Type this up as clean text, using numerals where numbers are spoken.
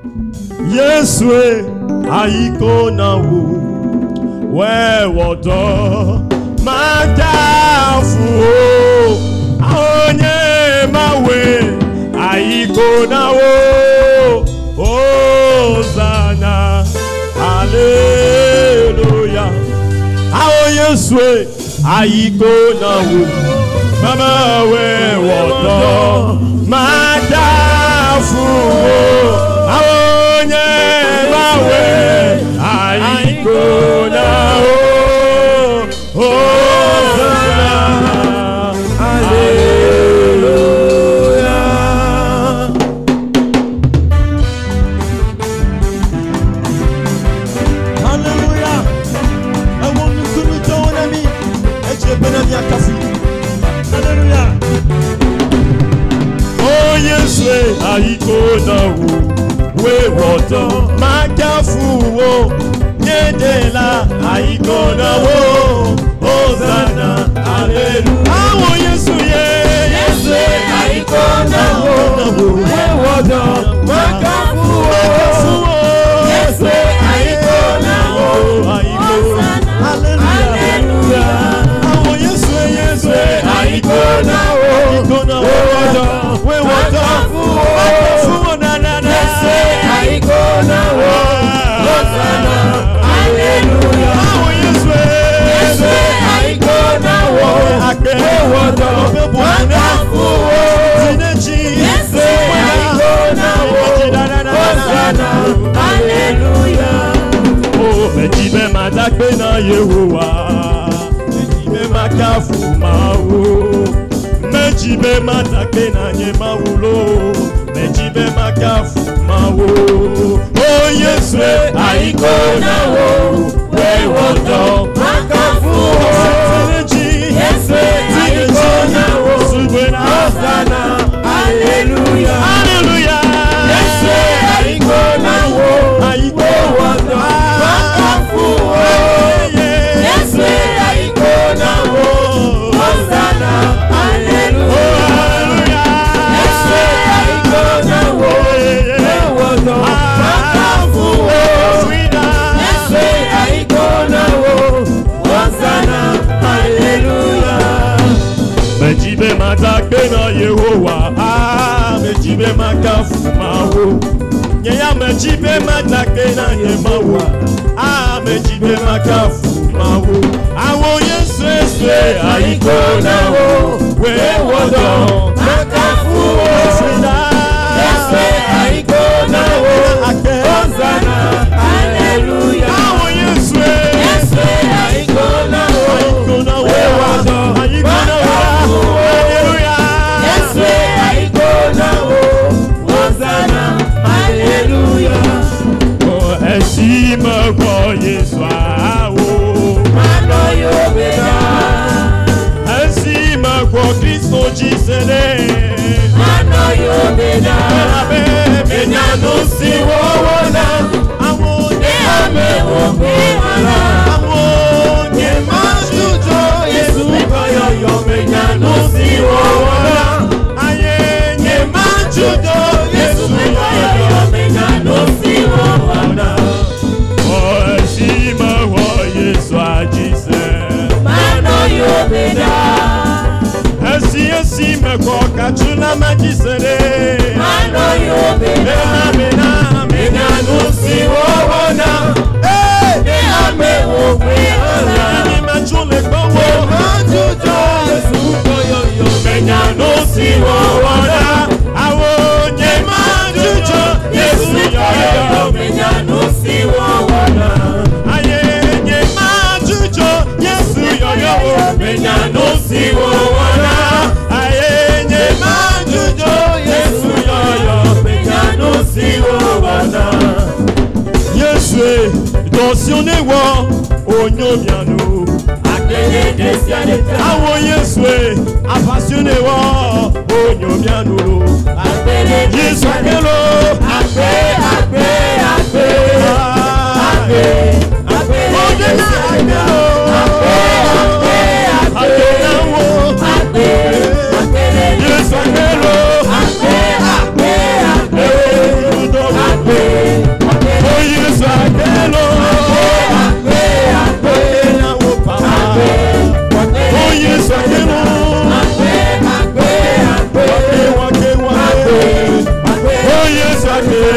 Yeswe aiko na wo we wodo magafu onye mawe aiko na wo Hosanna hallelujah Yeswe aiko na wo mama we wodo magafu onye mawe aiko na wo Hosanna hallelujah hallelujah I want you to join me hallelujah oh Yeswe aiko na wo we wodo magafu wo nyedela aiko na wo Hosanna hallelujah awo Yesu Yesu aiko na wo we wodo magafu wo Yesu aiko na wo Hosanna hallelujah awo Yesu aiko na wo we wodo magafu wo na na na Hosanna, hallelujah. Oh, Yesu, aiko na wo, we wodo, magafu wo. Yesu, aiko na wo, Hosanna, hallelujah. Oh, mejibe madakbe na Yehowa, mejibe magafu mawo, mejibe madakbe na Nyemawulo. Mejibe magafu mawo oh Yesu aiko na wo we wodo magafu wo Yesu aiko na wo subena Hosanna hallelujah hallelujah Yesu aiko na wo aiko wodo magafu wo Yesu aiko na wo Hosanna hallelujah Mejibe madakbe na Yehowa mejibe magafu mawo Nyeya mejibe madakbe na Nyemawa mejibe magafu mawo Awo Yesu aiko na wo we wodo magafu wo Yesu aiko na wo Hosanna hallelujah Awo Yesu aiko na wo we wodo aiko na wo hallelujah Yesu aiko na wo Hosanna hallelujah Oh esima kwa Yesu awo mano yobeda esima kwa Kristo jisene mano yobeda menyano si wona amone amewokwala amone majujo Yesu koyo menyano si wona ayenye majujo Yesu koyo menyano si wona oh shima wo Yesu ajise mano yobeda esi mekoka chuna majisere mano yobeda mena nusi wona amewokwala ni machule kowo majujo Yesu koyo mena nusi wona awonye majujo Yesu koyo mena nusi wona ayenye majujo Yesu yoyo mena nusi wona ayenye majujo Yesu yoyo mena nusi wona Yesu dosione wo onyomianu akele desiane awo Yesu apasione wo onyomianu akele Yesu akelo akpe Yes, I Olúwa